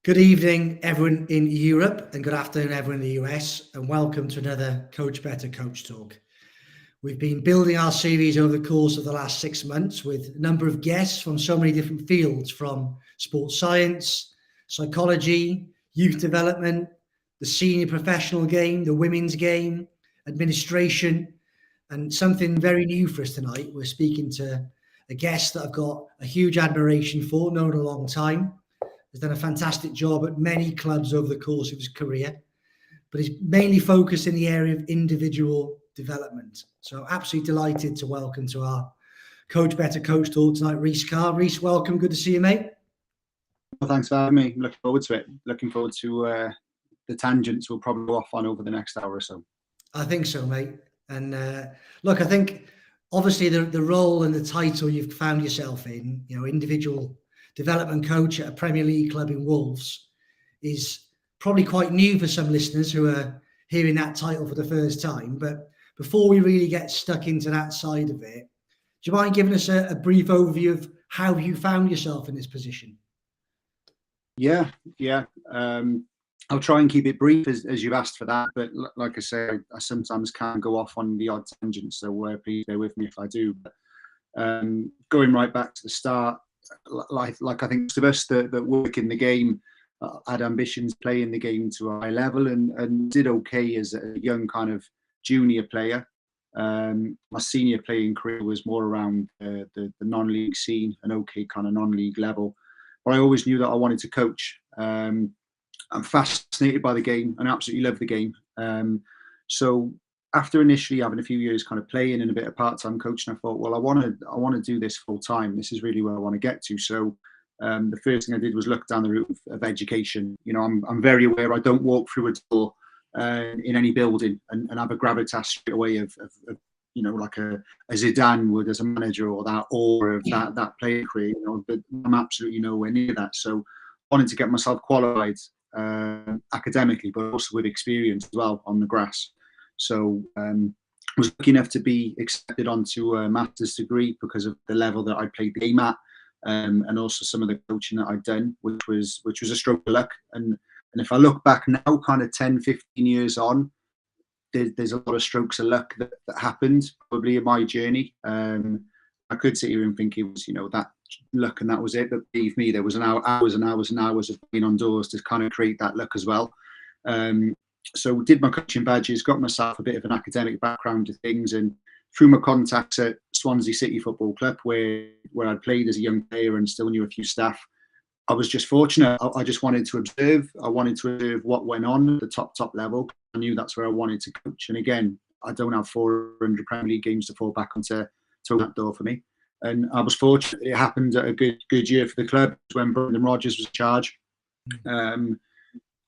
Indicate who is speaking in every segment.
Speaker 1: Good evening, everyone in Europe, and good afternoon, everyone in the US, and welcome to another Coach Better Coach Talk. We've been building our series over the course of the last 6 months with a number of guests from so many different fields, from sports science, psychology, youth development, the senior professional game, the women's game, administration, and something very new for us tonight. We're speaking to a guest that I've got a huge admiration for, known a long time. Has done a fantastic job at many clubs over the course of his career, but he's mainly focused in the area of individual development. So absolutely delighted to welcome to our Coach Better Coach Talk tonight, Rhys Carr. Rhys, welcome. Good to see you, mate.
Speaker 2: Well, thanks for having me. Looking forward to it. Looking forward to the tangents we'll probably go off on over the next hour or so.
Speaker 1: I think so, mate. And look, I think obviously the role and the title you've found yourself in, individual development coach at a Premier League club in Wolves, is probably quite new for some listeners who are hearing that title for the first time. But before we really get stuck into that side of it, do you mind giving us a brief overview of how you found yourself in this position?
Speaker 2: Yeah. I'll try and keep it brief as you've asked for that. But like I say, I sometimes can go off on the odd tangent, so please bear with me if I do. But, going right back to the start, like I think most of us that work in the game had ambitions playing the game to a high level and did okay as a young kind of junior player. My senior playing career was more around the non-league scene, an okay kind of non-league level. But I always knew that I wanted to coach. I'm fascinated by the game and absolutely love the game. So after initially having a few years kind of playing and a bit of part-time coaching, I thought, well, I want to do this full time. This is really where I want to get to. So the first thing I did was look down the route of education. I'm very aware I don't walk through a door in any building and have a gravitas straight away of like a Zidane would as a manager, or that aura of that player career. But I'm absolutely nowhere near that. So I wanted to get myself qualified academically, but also with experience as well on the grass. So I was lucky enough to be accepted onto a master's degree because of the level that I played the game at, and also some of the coaching that I'd done, which was a stroke of luck. And if I look back now, kind of 10, 15 years on, there's a lot of strokes of luck that happened probably in my journey. I could sit here and think it was, that luck and that was it. But believe me, there was hours and hours and hours of being on doors to kind of create that luck as well. So did my coaching badges, got myself a bit of an academic background to things, and through my contacts at Swansea City Football Club, where I'd played as a young player and still knew a few staff, I was just fortunate. I just wanted to observe. I wanted to observe what went on at the top level. I knew that's where I wanted to coach. And again, I don't have 400 Premier League games to fall back onto to open that door for me. And I was fortunate it happened at a good year for the club when Brendan Rodgers was in charge.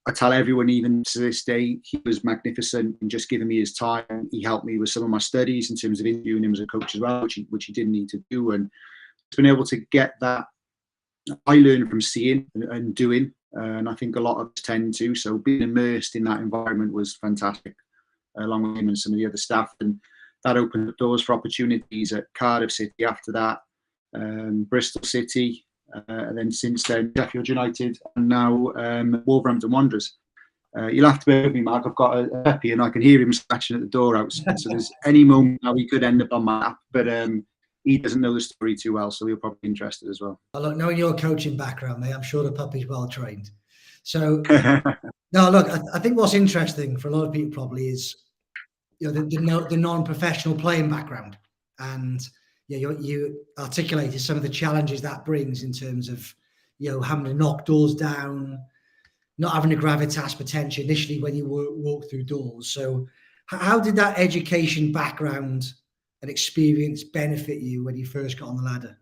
Speaker 2: I tell everyone, even to this day, he was magnificent in just giving me his time. He helped me with some of my studies in terms of interviewing him as a coach as well, which he didn't need to do. And been able to get that, I learned from seeing and doing, and I think a lot of us tend to. So being immersed in that environment was fantastic, along with him and some of the other staff. And that opened up doors for opportunities at Cardiff City after that, Bristol City, and then since then Sheffield United, and now Wolverhampton Wanderers. You'll have to bear with me, Mark. I've got a puppy and I can hear him scratching at the door outside. So there's any moment now he could end up on my lap, but he doesn't know the story too well, so he'll probably be interested as well.
Speaker 1: Well, look, knowing your coaching background, mate, I'm sure the puppy's well trained. So, no, look, I think what's interesting for a lot of people probably is, the non-professional playing background, and you articulated some of the challenges that brings in terms of, having to knock doors down, not having the gravitas potential initially when you walk through doors. So, how did that education background and experience benefit you when you first got on the ladder?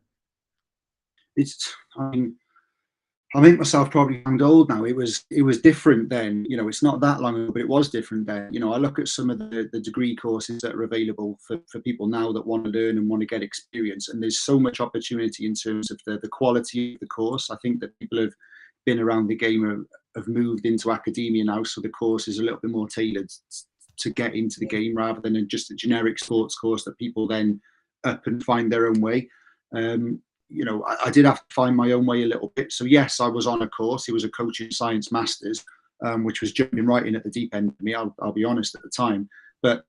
Speaker 2: I make myself probably sound old now. It was different then. It's not that long ago, but it was different then. I look at some of the degree courses that are available for people now that want to learn and want to get experience, and there's so much opportunity in terms of the quality of the course. I think that people have been around the game have moved into academia now, so the course is a little bit more tailored to get into the game rather than just a generic sports course that people then up and find their own way. I did have to find my own way a little bit. So yes, I was on a course. It was a coaching science masters, which was jumping right in at the deep end for me. I'll be honest at the time, but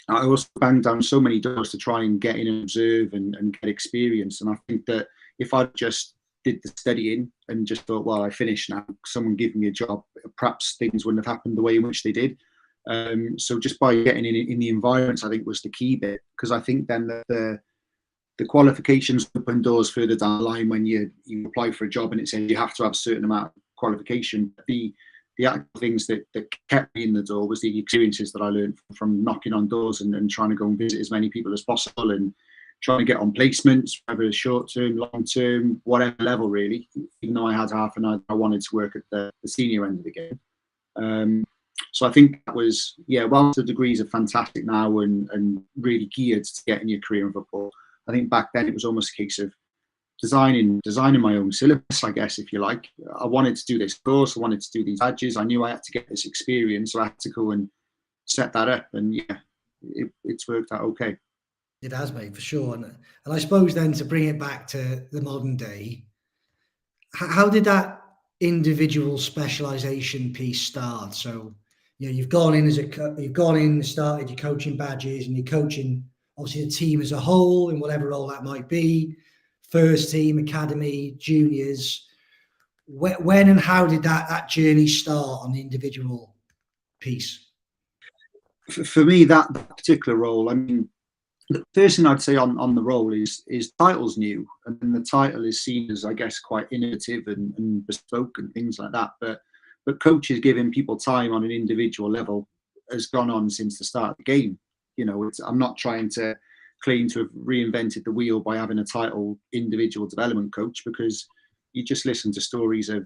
Speaker 2: I also banged down so many doors to try and get in and observe and get experience. And I think that if I just did the studying and just thought, well, I finished now, someone give me a job, perhaps things wouldn't have happened the way in which they did. So just by getting in the environments, I think was the key bit, because I think then the qualifications open doors further down the line when you apply for a job and it says you have to have a certain amount of qualification. The actual things that kept me in the door was the experiences that I learned from knocking on doors and trying to go and visit as many people as possible and trying to get on placements, whether short term, long term, whatever level really. Even though I had half an hour, I wanted to work at the senior end of the game. So I think that was, whilst the degrees are fantastic now and really geared to getting your career in football, I think back then it was almost a case of designing my own syllabus, I guess, if you like. I wanted to do this course, I wanted to do these badges, I knew I had to get this experience, so I had to go and set that up, and it's worked out okay.
Speaker 1: It has, mate, for sure. And I suppose then, to bring it back to the modern day, how did that individual specialization piece start? So, you've gone in started your coaching badges, and you're coaching obviously the team as a whole in whatever role that might be, first team, academy, juniors. When and how did that journey start on the individual piece?
Speaker 2: For me, that particular role, I mean, the first thing I'd say on the role is title's new, and the title is seen as, I guess, quite innovative and bespoke and things like that. But coaches giving people time on an individual level has gone on since the start of the game. I'm not trying to claim to have reinvented the wheel by having a title individual development coach, because you just listen to stories of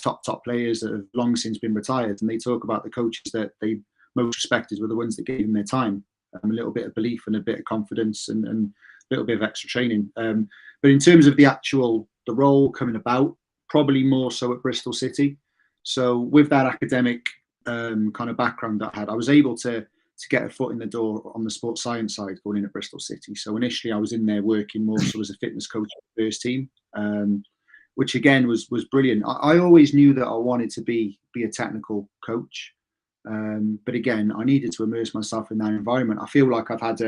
Speaker 2: top players that have long since been retired, and they talk about the coaches that they most respected were the ones that gave them their time. A little bit of belief and a bit of confidence and a little bit of extra training. But in terms of the role coming about, probably more so at Bristol City. So with that academic kind of background that I had, I was able to get a foot in the door on the sports science side going in at Bristol City. So initially I was in there working more so as a fitness coach at the first team, which again was brilliant. I always knew that I wanted to be a technical coach. But again, I needed to immerse myself in that environment. I feel like I've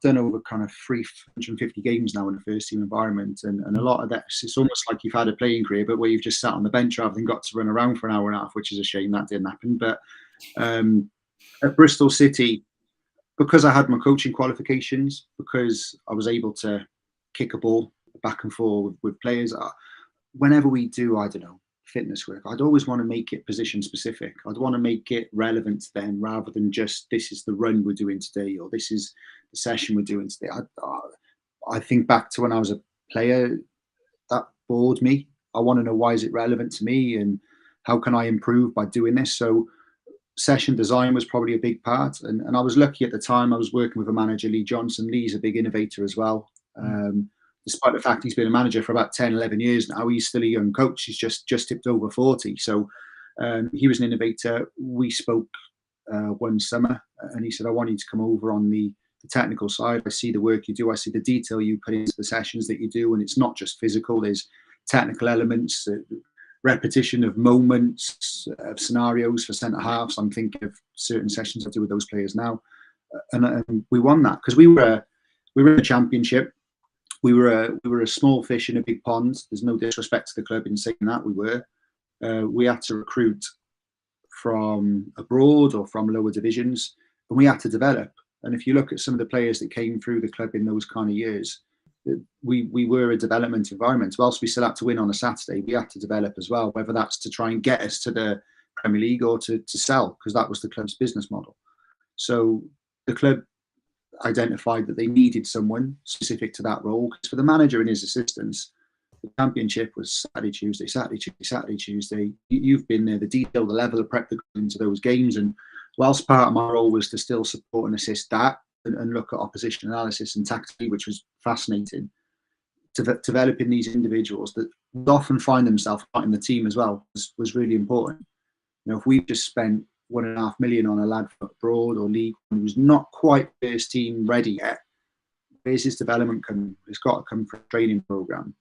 Speaker 2: done over kind of 350 games now in the first team environment, and a lot of that, it's almost like you've had a playing career, but where you've just sat on the bench rather than got to run around for an hour and a half, which is a shame that didn't happen. But at Bristol City, because I had my coaching qualifications, because I was able to kick a ball back and forth with players, whenever we do, I don't know, fitness work, I'd always want to make it position specific. I'd want to make it relevant to them rather than just, this is the run we're doing today, or this is the session we're doing today. I think back to when I was a player, that bored me. I want to know, why is it relevant to me and how can I improve by doing this? So session design was probably a big part, and I was lucky at the time. I was working with a manager, Lee Johnson. Lee's a big innovator as well. Despite the fact he's been a manager for about 10, 11 years now, he's still a young coach. He's just tipped over 40. So he was an innovator. We spoke one summer, and he said, I want you to come over on the technical side. I see the work you do. I see the detail you put into the sessions that you do. And it's not just physical. There's technical elements, repetition of moments, of scenarios for centre halves. I'm thinking of certain sessions I do with those players now. And we won that because we were in the championship. We were a small fish in a big pond. There's no disrespect to the club in saying that. We had to recruit from abroad or from lower divisions, and we had to develop. And if you look at some of the players that came through the club in those kind of years, we were a development environment. Whilst we still had to win on a Saturday, we had to develop as well, whether that's to try and get us to the Premier League or to sell, because that was the club's business model. So the club identified that they needed someone specific to that role, because for the manager and his assistants, the championship was Saturday, Tuesday, Saturday, Tuesday, Saturday, Tuesday. You've been there, the detail, the level of prep that goes into those games. And whilst part of my role was to still support and assist that and look at opposition analysis and tactically, which was fascinating, developing these individuals that often find themselves not in the team as well was really important. If we've just spent $1.5 million on a lad abroad or league who's not quite first team ready yet, where's his development come? It's got to come from a training program.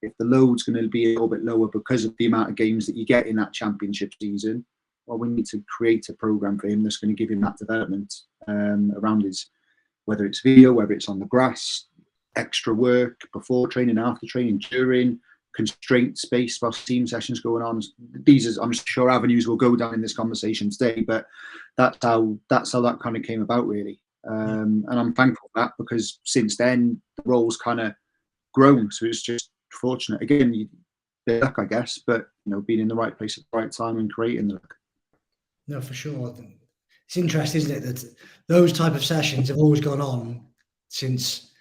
Speaker 2: If the load's going to be a little bit lower because of the amount of games that you get in that championship season, well, we need to create a program for him that's going to give him that development around his, whether it's video, whether it's on the grass, extra work before training, after training, during, constraint space whilst team sessions going on. These are, I'm sure, avenues will go down in this conversation today, but that's how that kind of came about, really. And I'm thankful for that, because since then the role's kind of grown. So it's just fortunate. Again, luck, I guess, but being in the right place at the right time and creating the luck.
Speaker 1: No, for sure. It's interesting, isn't it, that those type of sessions have always gone on since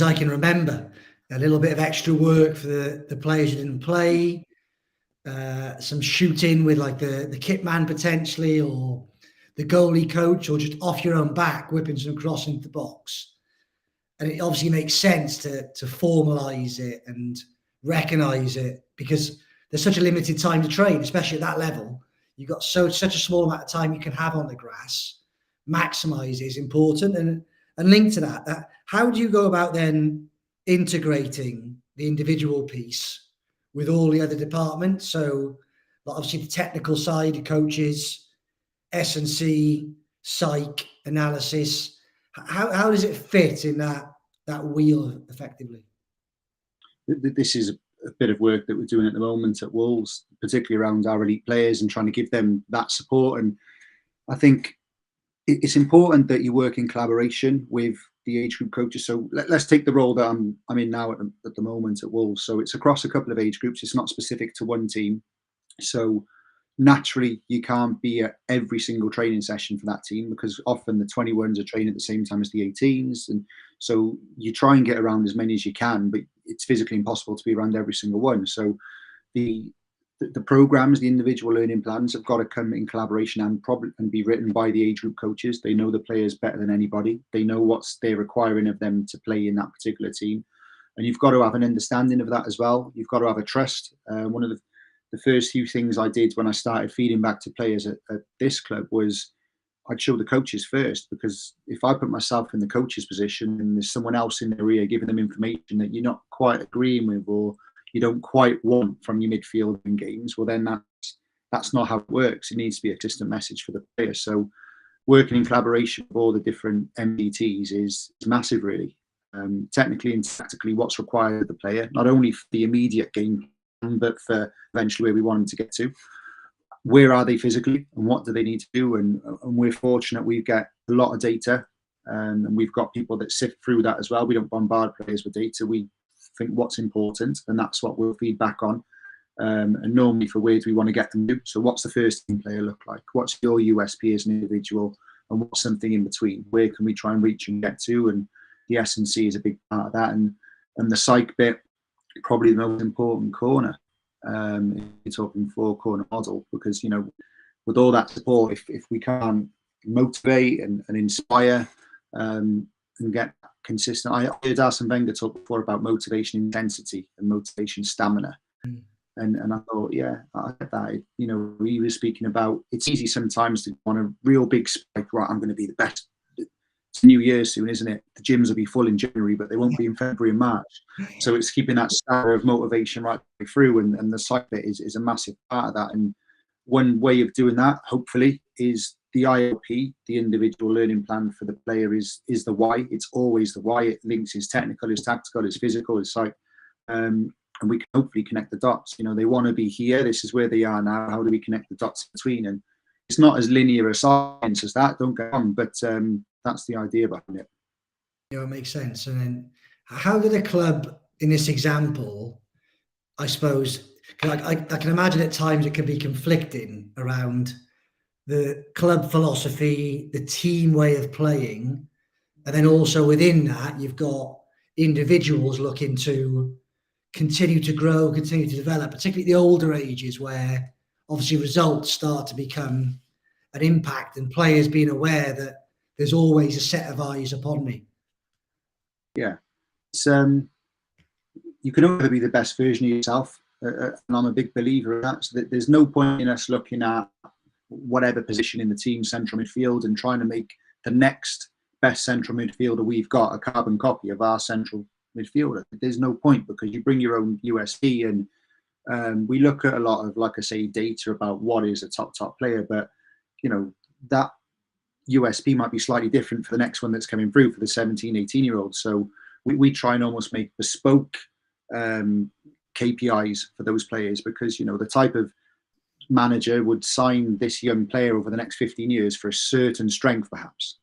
Speaker 1: I can remember. A little bit of extra work for the players who didn't play, some shooting with like the kit man potentially, or the goalie coach, or just off your own back whipping some cross into the box. And it obviously makes sense to formalise it and recognise it, because there's such a limited time to train, especially at that level. You've got such a small amount of time you can have on the grass. Maximise is important, and linked to that, how do you go about then integrating the individual piece with all the other departments? So obviously the technical side, coaches, S&C, psych, analysis. How does it fit in that wheel effectively?
Speaker 2: This is a bit of work that we're doing at the moment at Wolves, particularly around our elite players and trying to give them that support. And I think it's important that you work in collaboration with the age group coaches. So let's take the role that I'm in now at the moment at Wolves. So it's across a couple of age groups. It's not specific to one team. So naturally, you can't be at every single training session for that team, because often the 21s are training at the same time as the 18s. And so you try and get around as many as you can, but it's physically impossible to be around every single one. So the programs, the individual learning plans, have got to come in collaboration and be written by the age group coaches. They know the players better than anybody. They know what they're requiring of them to play in that particular team. And you've got to have an understanding of that as well. You've got to have a trust. One of the first few things I did when I started feeding back to players at this club was I'd show the coaches first, because if I put myself in the coach's position and there's someone else in their ear giving them information that you're not quite agreeing with, or you don't quite want from your midfield in games, well, then that's not how it works. It needs to be a consistent message for the players. So working in collaboration with all the different MDTs is massive, really. Technically and tactically, what's required of the player, not only for the immediate game, but for eventually where we want them to get to. Where are they physically, and what do they need to do? And we're fortunate we've got a lot of data, and we've got people that sift through that as well. We don't bombard players with data. We think what's important, and that's what we'll feed back on. And normally for where do we want to get them to? So what's the first team player look like? What's your USP as an individual? And what's something in between? Where can we try and reach and get to? And the S&C is a big part of that. And the psych bit, probably the most important corner. If you're talking 4-corner model, because with all that support, if we can't motivate and inspire and get consistent. I heard Arsene Wenger talk before about motivation intensity and motivation stamina, and I thought, yeah, I get that. He was speaking about it's easy sometimes to want a real big spike. Right, I'm going to be the best. It's New Year soon, isn't it? The gyms will be full in January, but they won't be in February and March. So it's keeping that star of motivation right through, and the psych bit is a massive part of that. And one way of doing that, hopefully, is the IOP, the individual learning plan for the player, is the why. It's always the why. It links his technical, his tactical, his physical, his psych. And we can hopefully connect the dots. They want to be here. This is where they are now. How do we connect the dots between? And it's not as linear a science as that, don't get on, but that's the idea behind it.
Speaker 1: It makes sense. And then how did a club in this example, I suppose, I can imagine at times it can be conflicting around the club philosophy, the team way of playing, and then also within that, you've got individuals looking to continue to grow, continue to develop, particularly at the older ages where obviously results start to become an impact, and players being aware that there's always a set of eyes upon me.
Speaker 2: Yeah, it's you can only be the best version of yourself, and I'm a big believer in that. So that there's no point in us looking at whatever position in the team, central midfield, and trying to make the next best central midfielder we've got a carbon copy of our central midfielder? There's no point, because you bring your own USP, and we look at a lot of, like I say, data about what is a top player, but that USP might be slightly different for the next one that's coming through for the 17, 18-year-olds. So we try and almost make bespoke KPIs for those players, because the type of manager would sign this young player over the next 15 years for a certain strength, perhaps.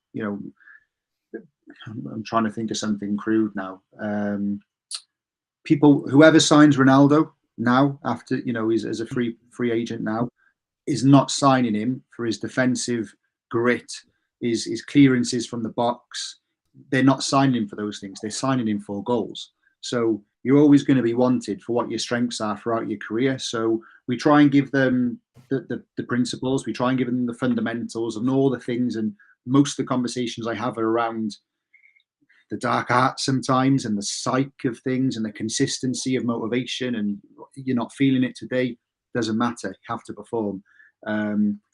Speaker 2: I'm trying to think of something crude now. Whoever signs Ronaldo now, after he's as a free agent now, is not signing him for his defensive grit, his clearances from the box. They're not signing him for those things. They're signing him for goals. So you're always going to be wanted for what your strengths are throughout your career. So we try and give them the principles. We try and give them the fundamentals and all the things. And most of the conversations I have are around the dark arts sometimes, and the psyche of things, and the consistency of motivation. And you're not feeling it today, doesn't matter. You have to perform.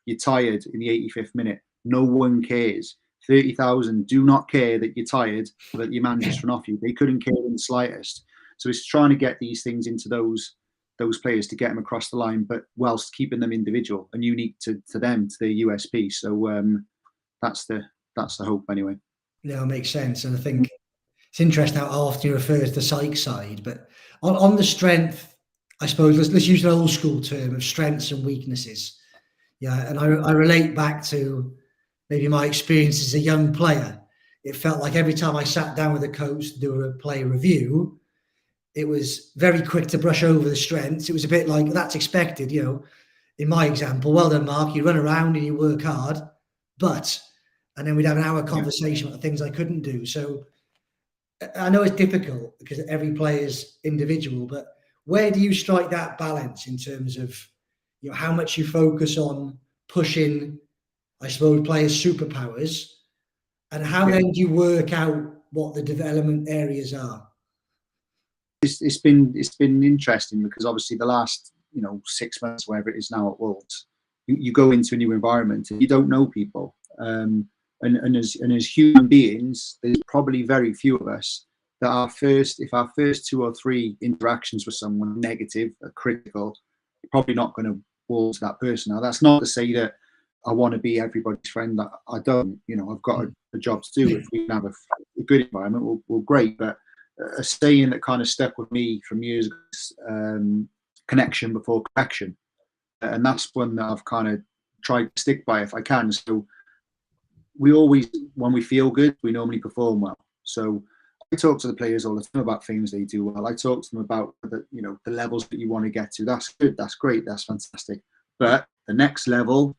Speaker 2: You're tired in the 85th minute. No one cares. 30,000 do not care that you're tired, that your man just run off you. They couldn't care in the slightest. So it's trying to get these things into those players to get them across the line, but whilst keeping them individual and unique to them, to their USP. So that's the hope anyway.
Speaker 1: No, it makes sense. And I think it's interesting how often you refer to the psych side, but on the strength, I suppose, let's use an old school term of strengths and weaknesses. Yeah, and I relate back to maybe my experience as a young player. It felt like every time I sat down with a coach to do a player review, it was very quick to brush over the strengths. It was a bit like, that's expected, in my example. Well done, Mark. You run around and you work hard, and then we'd have an hour conversation about the things I couldn't do. So I know it's difficult because every player is individual, but where do you strike that balance in terms of how much you focus on pushing, I suppose, players' superpowers, and how then do you work out what the development areas are?
Speaker 2: It's been interesting, because obviously the last 6 months, wherever it is now at Wolves, you go into a new environment and you don't know people, and as human beings, there's probably very few of us that if our first 2 or 3 interactions with someone negative or critical, you're probably not going to walk to that person. Now, that's not to say that I want to be everybody's friend. I don't. I've got a job to do. If we can have a good environment, we'll great. But a saying that kind of stuck with me from years ago is connection before correction. And that's one that I've kind of tried to stick by if I can. So we always, when we feel good, we normally perform well. So I talk to the players all the time about things they do well. I talk to them about the levels that you want to get to. That's good. That's great. That's fantastic. But the next level,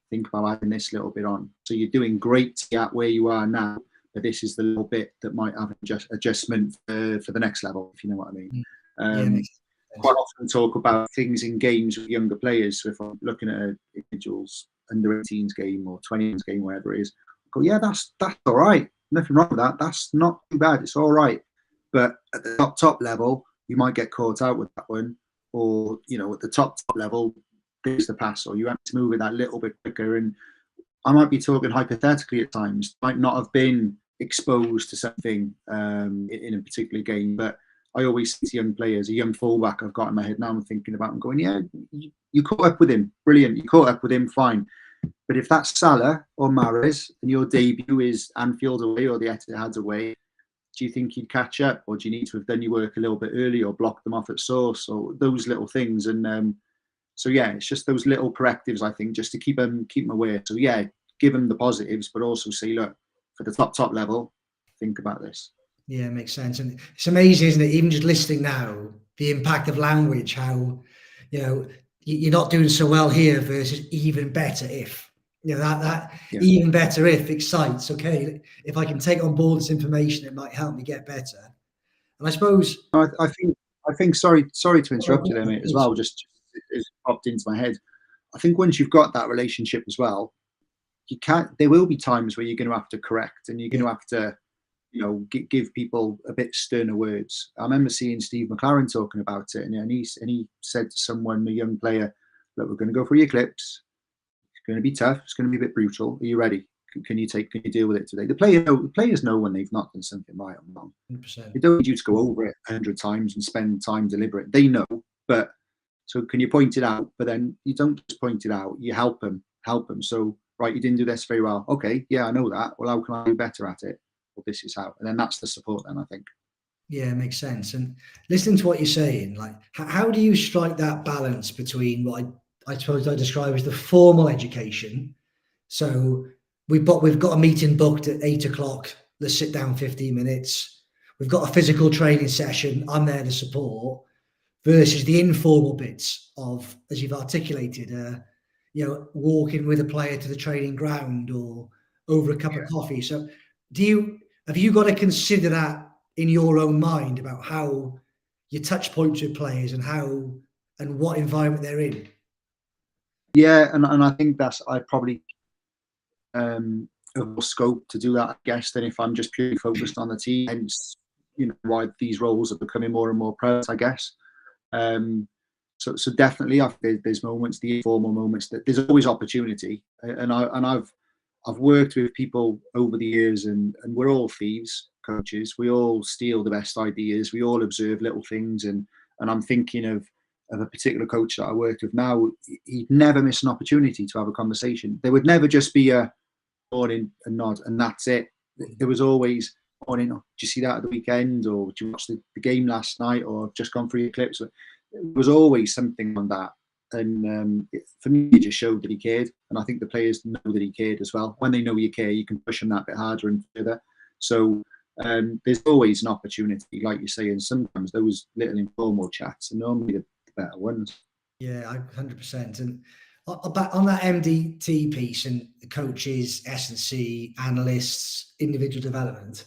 Speaker 2: think about adding this little bit on. So you're doing great at where you are now, but this is the little bit that might have adjustment for the next level, if you know what I mean. Quite often talk about things in games with younger players. So if I'm looking at an individual's under 18s game or 20s game, wherever it is, I go, yeah, that's all right. Nothing wrong with that. That's not too bad. It's all right. But at the top level, you might get caught out with that one. Or, at the top level, there's the pass, or you have to move it that little bit quicker. And I might be talking hypothetically at times, might not have been exposed to something in a particular game, but I always see young players, a young fullback I've got in my head now, I'm thinking about and going, yeah, you caught up with him. Brilliant. You caught up with him. Fine. But if that's Salah or Mahrez and your debut is Anfield away or the Etihad away, do you think you'd catch up, or do you need to have done your work a little bit early or block them off at source, or those little things? And so, yeah, it's just those little correctives, I think, just to keep them aware. So, yeah, give them the positives, but also say, look, for the top level, think about this.
Speaker 1: Yeah, it makes sense. And it's amazing, isn't it? Even just listening now, the impact of language, how, you're not doing so well here versus even better if. That even better if excites. Okay, if I can take on board this information, it might help me get better. And I suppose
Speaker 2: I think sorry to interrupt you there, mate, as well. Just it popped into my head. I think once you've got that relationship as well, there will be times where you're going to have to correct, and you're going to have to, give people a bit sterner words. I remember seeing Steve McLaren talking about it, and he said to someone, a young player, look, we're going to go through your clips. It's going to be tough. It's going to be a bit brutal. Are you ready? Can you deal with it today? The players know when they've not done something right or wrong.
Speaker 1: 100%.
Speaker 2: They don't need you to go over it 100 times and spend time deliberate. They know, but so can you point it out? But then you don't just point it out. You help them. So right, you didn't do this very well. Okay, yeah, I know that. Well, how can I do better at it? Well, this is how. And then that's the support. Then I think.
Speaker 1: Yeah, it makes sense. And listening to what you're saying, like, how do you strike that balance between what I suppose I describe as the formal education? So we've got a meeting booked at 8 o'clock. Let's sit down 15 minutes. We've got a physical training session. I'm there to support. Versus the informal bits of, as you've articulated, walking with a player to the training ground or over a cup of coffee. So, have you got to consider that in your own mind about how you touch points with players and what environment they're in?
Speaker 2: Yeah, and I think I probably have more scope to do that, I guess, than if I'm just purely focused on the team. Hence, why these roles are becoming more and more present, I guess. So definitely, there's moments, the informal moments, that there's always opportunity, and I've worked with people over the years, and we're all thieves, coaches. We all steal the best ideas. We all observe little things, and I'm thinking of a particular coach that I worked with now. He'd never miss an opportunity to have a conversation. There would never just be a morning, a nod, and that's it. There was always morning. Oh, did you see that at the weekend? Or did you watch the game last night? Or I've just gone through your clips. It was always something on that. And for me, it just showed that he cared. And I think the players know that he cared as well. When they know you care, you can push them that bit harder and further. So there's always an opportunity, like you say, and sometimes those little informal chats are normally the better ones.
Speaker 1: Yeah, 100%. And on that MDT piece and the coaches, S&C, analysts, individual development,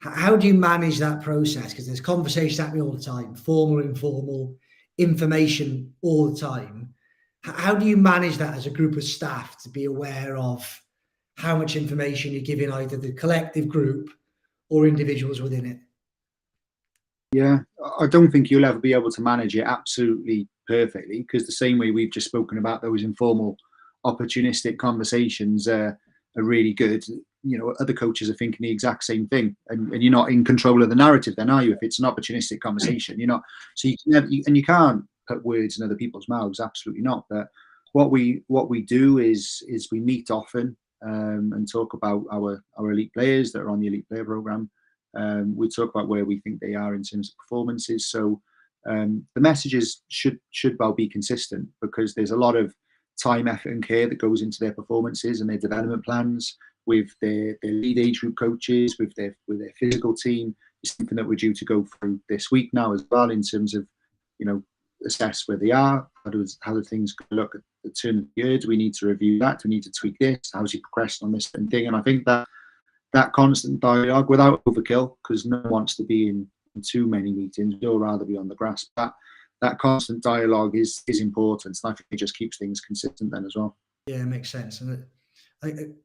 Speaker 1: how do you manage that process? Because there's conversations happening all the time, formal, informal, information all the time. How do you manage that as a group of staff to be aware of how much information you're giving either the collective group or individuals within it?
Speaker 2: Yeah, I don't think you'll ever be able to manage it absolutely perfectly, because the same way we've just spoken about those informal, opportunistic conversations are really good. Other coaches are thinking the exact same thing, and you're not in control of the narrative then, are you? If it's an opportunistic conversation, you're not. So you can't put words in other people's mouths, absolutely not. But what we do is we meet often and talk about our elite players that are on the elite player program. We talk about where we think they are in terms of performances. So the messages should well be consistent, because there's a lot of time, effort, and care that goes into their performances and their development plans with their lead age group coaches, with their physical team. It's something that we're due to go through this week now as well, in terms of assess where they are. How do things look at the turn of the year? Do we need to review that? Do we need to tweak this? How's he progressed on this thing? And I think that constant dialogue, without overkill, because no one wants to be in too many meetings. We'd all rather be on the grass. But that constant dialogue is important, and I think it just keeps things consistent then as well.
Speaker 1: Yeah, it makes sense. And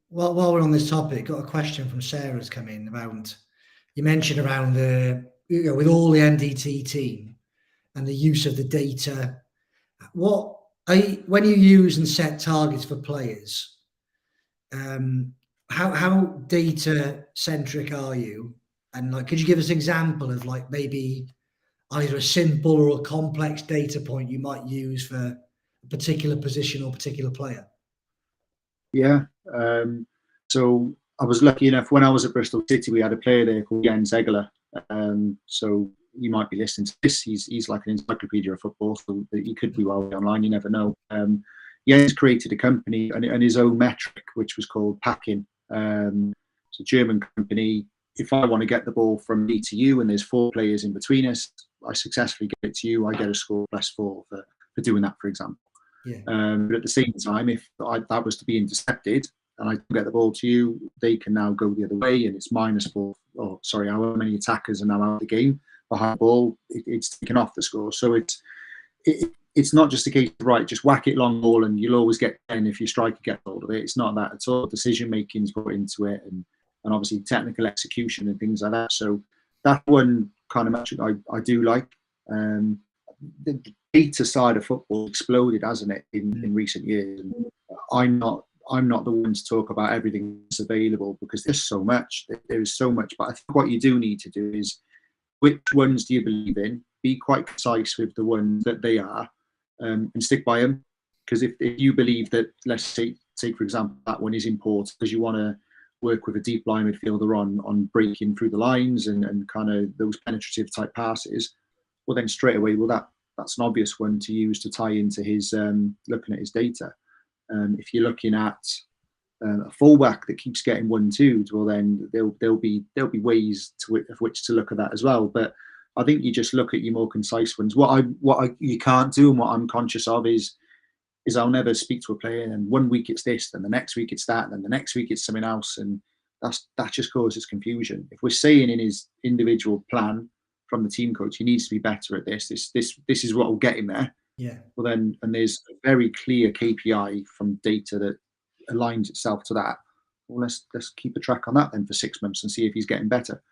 Speaker 1: while we're on this topic, got a question from Sarah's come in about, you mentioned around with all the NDT team and the use of the data. When you use and set targets for players, how data centric are you? And could you give us an example of maybe either a simple or a complex data point you might use for a particular position or particular player?
Speaker 2: Yeah. So I was lucky enough, when I was at Bristol City, we had a player there called Jens Egeler. So you might be listening to this. He's like an encyclopedia of football, so he could be well online. You never know. Jens created a company and his own metric, which was called packing. It's a German company. If I want to get the ball from me to you, and there's 4 players in between us, I successfully get it to you, I get a score +4 for doing that, for example.
Speaker 1: Yeah.
Speaker 2: But at the same time, if that was to be intercepted and I get the ball to you, they can now go the other way, and it's -4. Oh, sorry, how many attackers are now out of the game behind the ball? It's taken off the score. So it's not just a case of, right, just whack it long ball and you'll always get 10 if your striker gets hold of it. It's not that at all. Decision making is put into it, and obviously technical execution and things like that. So that one kind of metric I do like. The data side of football exploded, hasn't it, in recent years? And I'm not I'm not the one to talk about everything that's available, because there's so much. There is so much. But I think what you do need to do is, which ones do you believe in? Be quite concise with the ones that they are, and stick by them. Because if you believe that, let's say for example, that one is important because you want to work with a deep line midfielder on breaking through the lines and kind of those penetrative type passes, well then straight away, well that's an obvious one to use to tie into his looking at his data. If you're looking at a fullback that keeps getting 1-2'd, well then there'll be ways of which to look at that as well. But I think you just look at your more concise ones. What you can't do, and what I'm conscious of is I'll never speak to a player and one week it's this, then the next week it's that, and then the next week it's something else, and that just causes confusion. If we're saying in his individual plan from the team coach, he needs to be better at this is what will get him there.
Speaker 1: Yeah.
Speaker 2: Well then, and there's a very clear KPI from data that aligns itself to that. Well, let's keep a track on that then for 6 months and see if he's getting better.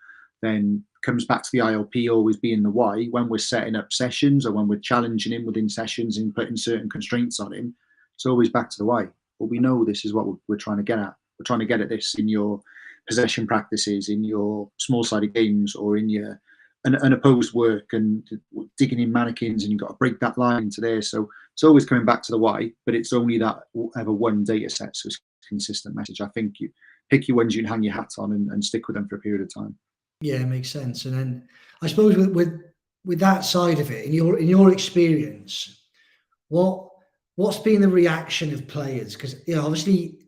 Speaker 2: Then comes back to the ILP always being the why. When we're setting up sessions or when we're challenging him within sessions and putting certain constraints on him, it's always back to the why. Well, we know this is what we're trying to get at. We're trying to get at this in your possession practices, in your small-sided games, or in your unopposed work and digging in mannequins, and you've got to break that line into there. So it's always coming back to the why, but it's only that ever one data set, so it's a consistent message. I think you pick your ones you can hang your hat on and stick with them for a period of time.
Speaker 1: Yeah, it makes sense. And then I suppose with that side of it, in your experience, what's been the reaction of players? Because obviously,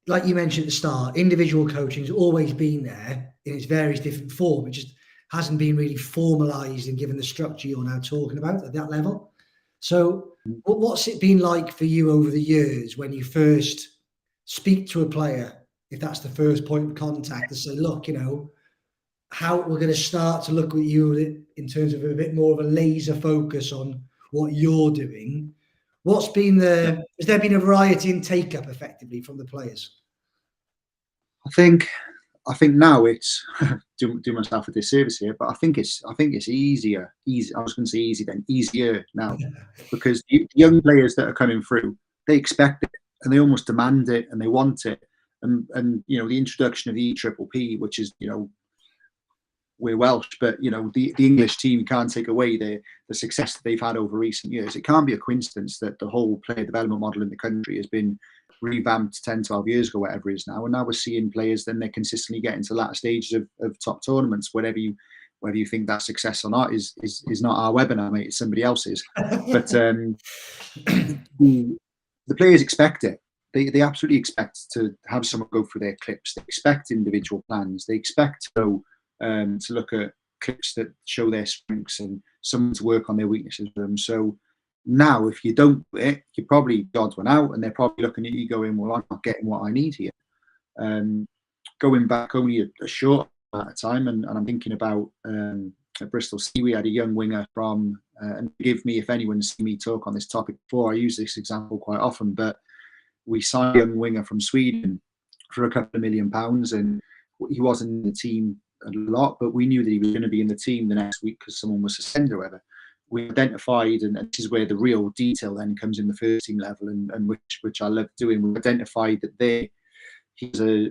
Speaker 1: like you mentioned at the start, individual coaching has always been there in its various different forms. It just hasn't been really formalised and given the structure you're now talking about at that level. So, what's it been like for you over the years when you first speak to a player? If that's the first point of contact, to say, look, how we're going to start to look at you in terms of a bit more of a laser focus on what you're doing. Has there been a variety in take up effectively from the players?
Speaker 2: I think now it's do myself a disservice here, but I think it's easier. I was going to say easy then, easier now, because young players that are coming through, they expect it and they almost demand it and they want it. And the introduction of the EPPP, which is, we're Welsh, but the English team can't take away the success that they've had over recent years. It can't be a coincidence that the whole player development model in the country has been revamped 10, 12 years ago, whatever it is now. And now we're seeing players, then they're consistently getting to latter stages of top tournaments. Whether you think that's success or not is not our webinar, mate. It's somebody else's. But the players expect it. They absolutely expect to have someone go through their clips. They expect individual plans. They expect to go to look at clips that show their strengths and someone to work on their weaknesses with them. So now, if you don't do it, you're probably the odd one out, and they're probably looking at you going, well, I'm not getting what I need here. Going back only a short amount of time, and I'm thinking about at Bristol City, we had a young winger from, and forgive me if anyone's seen me talk on this topic before, I use this example quite often, but we signed a young winger from Sweden for a couple of £1 million, and he wasn't in the team a lot, but we knew that he was going to be in the team the next week because someone was suspended or whatever. We identified, and this is where the real detail then comes in the first team level, and which I love doing. We identified that he's a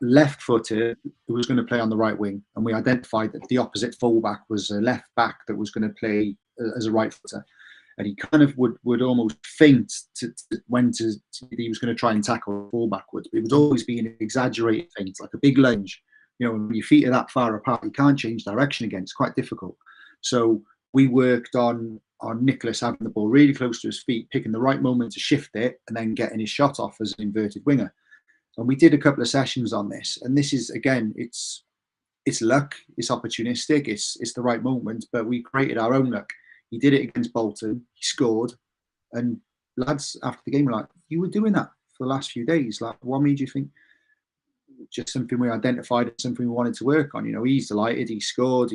Speaker 2: left footer who was going to play on the right wing, and we identified that the opposite fullback was a left back that was going to play as a right footer, and he kind of would almost feint when he was going to try and tackle fullback would. It would always be an exaggerated feint, like a big lunge. When your feet are that far apart, you can't change direction again. It's quite difficult. So we worked on Nicholas having the ball really close to his feet, picking the right moment to shift it, and then getting his shot off as an inverted winger. And we did a couple of sessions on this. And this is, again, it's luck, it's opportunistic, it's the right moment, but we created our own luck. He did it against Bolton, he scored, and lads after the game were like, you were doing that for the last few days. Like, what made you think? Just something we identified as something we wanted to work on. He's delighted, he scored,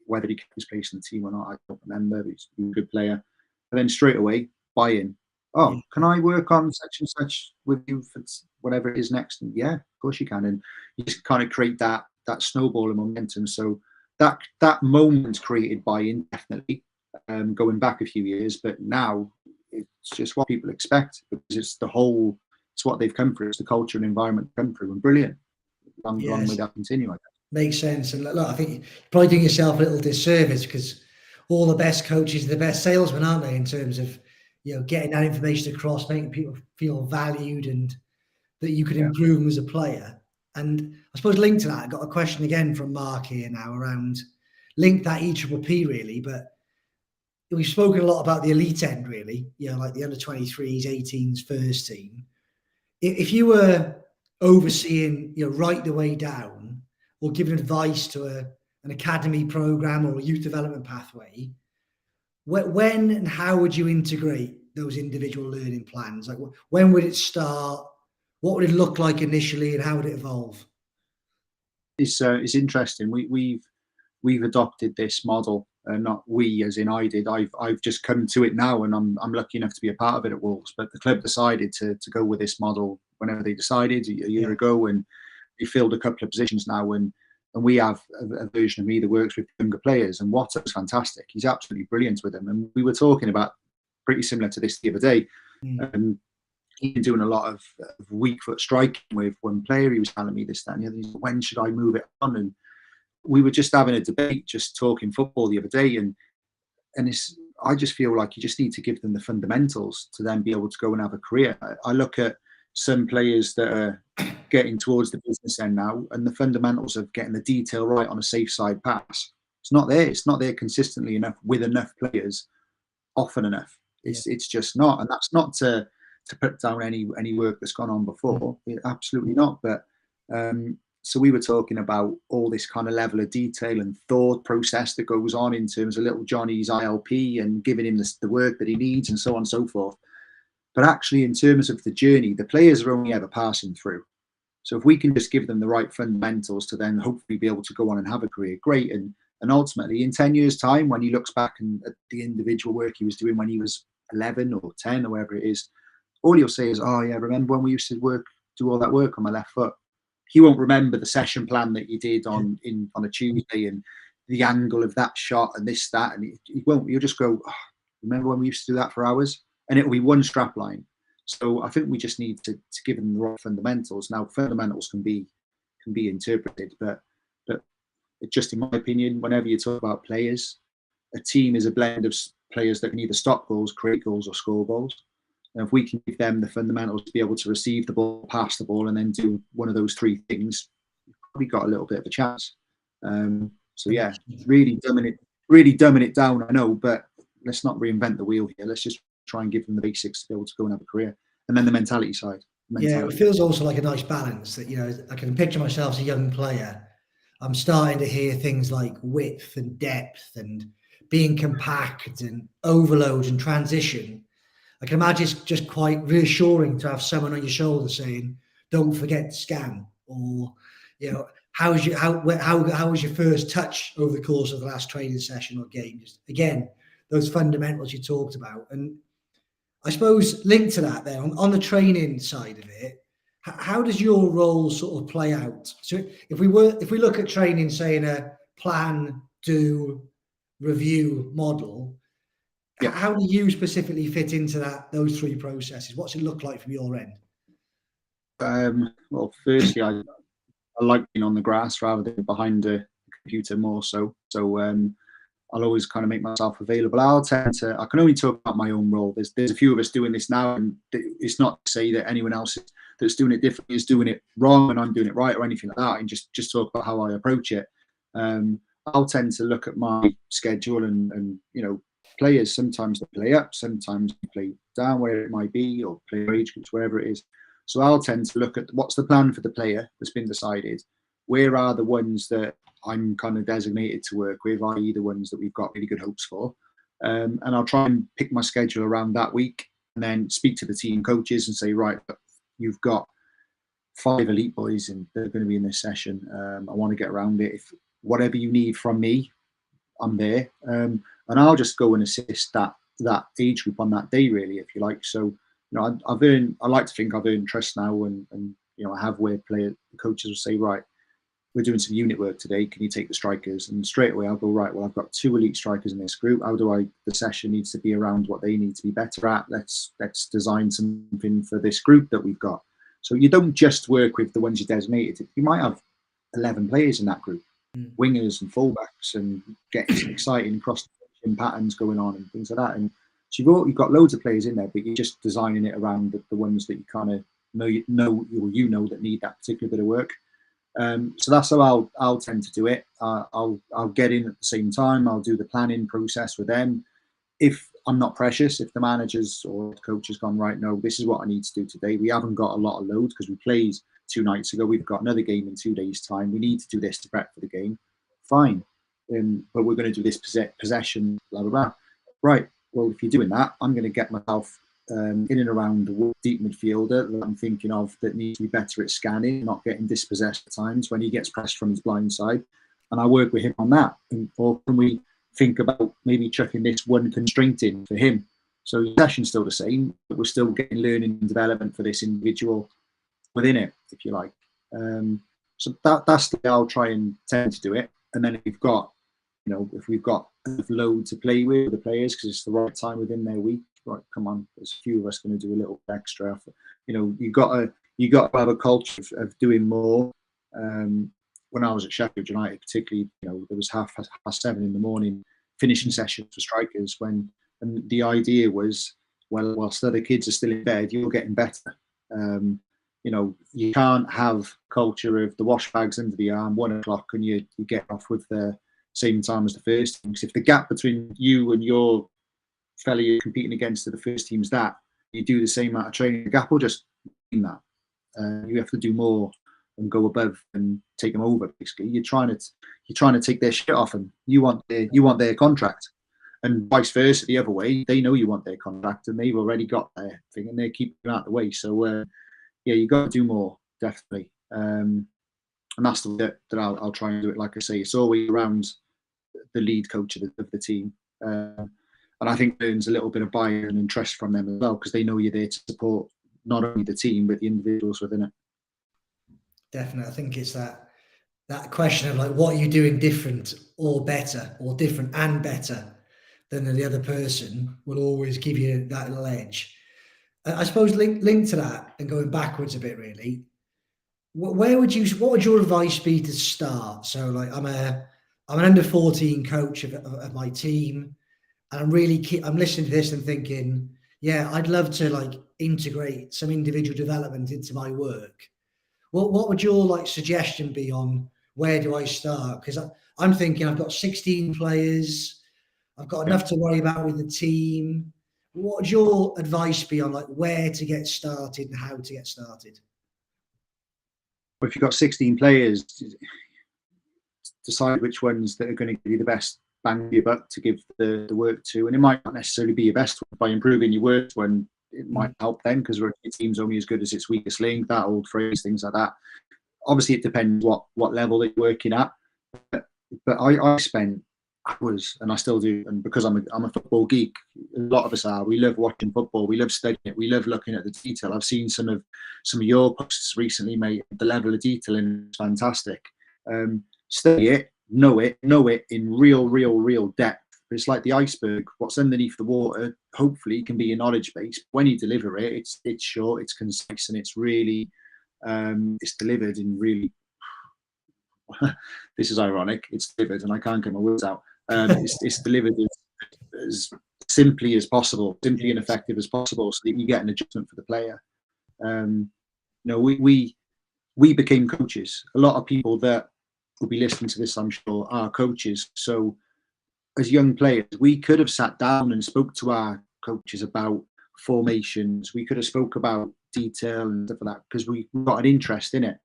Speaker 2: whether he kept his place in the team or not, I don't remember, but he's a good player. And then straight away, buy in. Oh, can I work on such and such with you for whatever it is next? And yeah, of course you can. And you just kind of create that snowball of momentum. So that moment created buy-in, definitely, going back a few years. But now it's just what people expect, because it's what they've come through. It's the culture and environment they've come through, and brilliant. Long
Speaker 1: Yes,
Speaker 2: may that continue.
Speaker 1: makes sense. And look, I think you're probably doing yourself a little disservice, because all the best coaches are the best salesmen, aren't they? In terms of, getting that information across, making people feel valued and that you can
Speaker 2: Yeah.
Speaker 1: improve them as a player. And I suppose linked to that, I got a question again from Mark here now around link that EPP really, but we've spoken a lot about the elite end really, like the under 23s, 18s, first team. If you were overseeing, right the way down, or giving advice to an academy program or a youth development pathway, when and how would you integrate those individual learning plans? Like, when would it start? What would it look like initially, and how would it evolve?
Speaker 2: It's interesting. We've adopted this model, not we as in I did. I've just come to it now, and I'm lucky enough to be a part of it at Wolves. But the club decided to go with this model whenever they decided a year ago, and we filled a couple of positions now, and we have a version of me that works with younger players. And Watter's fantastic. He's absolutely brilliant with them. And we were talking about pretty similar to this the other day. He's been doing a lot of weak foot striking with one player. He was telling me this, that, and the other. When should I move it on? And we were just having a debate, just talking football the other day, and I just feel like you just need to give them the fundamentals to then be able to go and have a career. I look at some players that are getting towards the business end now, and the fundamentals of getting the detail right on a safe side pass, it's not there. It's not there consistently enough with enough players often enough. It's just not, and that's not to put down any work that's gone on before. Absolutely not. But so we were talking about all this kind of level of detail and thought process that goes on in terms of little Johnny's ILP and giving him the work that he needs and so on and so forth. But actually, in terms of the journey, the players are only ever passing through. So if we can just give them the right fundamentals to then hopefully be able to go on and have a career, great. And ultimately, in 10 years' time, when he looks back at the individual work he was doing when he was 11 or 10 or whatever it is, all he'll say is, "Oh yeah, remember when we used to do all that work on my left foot?" He won't remember the session plan that you did on a Tuesday and the angle of that shot and this, that, and he won't. He'll just go, "Oh, remember when we used to do that for hours?" And it'll be one strap line. So I think we just need to give them the right fundamentals. Now, fundamentals can be interpreted, but just in my opinion, whenever you talk about players, a team is a blend of players that can either stop goals, create goals, or score goals. And if we can give them the fundamentals to be able to receive the ball, pass the ball, and then do one of those three things, we've probably got a little bit of a chance. So yeah, really dumbing it down, I know, but let's not reinvent the wheel here. Let's just try and give them the basics to be able to go and have a career. And then the mentality side.
Speaker 1: Yeah, it feels also like a nice balance that, I can picture myself as a young player. I'm starting to hear things like width and depth and being compact and overload and transition. I can imagine it's just quite reassuring to have someone on your shoulder saying, "Don't forget to scan," or, how was your first touch over the course of the last training session or game? Just again, those fundamentals you talked about. And I suppose linked to that then, on the training side of it, how does your role sort of play out? So if we look at training, say in a plan, do, review model, how do you specifically fit into those three processes? What's it look like from your end?
Speaker 2: Well, firstly, I like being on the grass rather than behind a computer more so. So I'll always kind of make myself available. I can only talk about my own role. There's a few of us doing this now, and it's not to say that anyone else that's doing it differently is doing it wrong and I'm doing it right or anything like that. And just talk about how I approach it. I'll tend to look at my schedule and players. Sometimes they play up, sometimes they play down, wherever it might be, or play age groups, wherever it is. So I'll tend to look at what's the plan for the player that's been decided. Where are the ones that I'm kind of designated to work with, i.e. the ones that we've got really good hopes for. And I'll try and pick my schedule around that week and then speak to the team coaches and say, right, you've got 5 elite boys and they're going to be in this session. I want to get around it. If whatever you need from me, I'm there. And I'll just go and assist that age group on that day, really, if you like. So, I like to think I've earned trust now and I have where the coaches will say, right, we're doing some unit work today. Can you take the strikers? And straight away I'll go, right, well, I've got 2 elite strikers in this group. The session needs to be around what they need to be better at. Let's design something for this group that we've got. So you don't just work with the ones you designated. You might have 11 players in that group, wingers and fullbacks, and getting some exciting cross patterns going on and things like that. And so you've got loads of players in there, but you're just designing it around the ones that you kind of know that need that particular bit of work. So that's how I'll tend to do it. I'll get in at the same time. I'll do the planning process with them. If I'm not precious, if the managers or the coach has gone, right, no, this is what I need to do today. We haven't got a lot of load because we played 2 nights ago. We've got another game in 2 days' time. We need to do this to prep for the game. Fine. But we're going to do this possession, blah, blah, blah. Right. Well, if you're doing that, I'm going to get myself in and around the deep midfielder that I'm thinking of that needs to be better at scanning, not getting dispossessed at times when he gets pressed from his blind side. And I work with him on that. Or can we think about maybe chucking this one constraint in for him? So the session's still the same, but we're still getting learning and development for this individual within it, if you like. So that's the way I'll try and tend to do it. And then if we've got enough load to play with the players because it's the right time within their week, right, come on, there's a few of us going to do a little extra. You got to have a culture of doing more. When I was at Sheffield United, particularly, there was half past 7 in the morning finishing sessions for strikers and the idea was, well, whilst other kids are still in bed, you're getting better. You can't have culture of the wash bags under the arm, 1 o'clock, and you get off with the same time as the first team. Because if the gap between you and your fellow you're competing against to the first team's that, you do the same amount of training, the gap will just mean that. You have to do more and go above and take them over. Basically, you're trying to take their shit off them. You want their contract, and vice versa the other way. They know you want their contract, and they've already got their thing, and they're keeping you out of the way. So you got to do more, definitely. And that's the way that I'll try and do it. Like I say, it's always around the lead coach of the team, and I think earns a little bit of buy-in and interest from them as well, because they know you're there to support not only the team but the individuals within it.
Speaker 1: Definitely. I think it's that question of like, what are you doing different or better, or different and better than the other person, will always give you that little edge. I suppose linked to that and going backwards a bit, really, what would your advice be to start? So like, I'm an under 14 coach of my team, and I'm listening to this and thinking, yeah, I'd love to like integrate some individual development into my work. What would your like suggestion be on where do I start? Because I'm thinking I've got 16 players, I've got enough to worry about with the team. What would your advice be on like where to get started and how to get started?
Speaker 2: Well, if you've got 16 players, decide which ones that are going to give you the best bang for your buck to give the work to. And it might not necessarily be your best one. By improving your worst one, it might help then, because your team's only as good as its weakest link, that old phrase, things like that. Obviously, it depends what level that you're working at. But I spent hours, and I still do, and because I'm a football geek, a lot of us are. We love watching football, we love studying it, we love looking at the detail. I've seen some of your posts recently, mate. The level of detail is fantastic. Study it, know it in real depth. It's like the iceberg. What's underneath the water, hopefully, can be your knowledge base. When you deliver it, it's short, it's concise, and it's really it's delivered in really. This is ironic. It's delivered, and I can't get my words out. It's delivered as simply as possible, simply and effective as possible, so that you get an adjustment for the player. We became coaches. A lot of people that will be listening to this, I'm sure, are coaches. So as young players, we could have sat down and spoke to our coaches about formations. We could have spoke about detail and stuff like that, because we got an interest in it.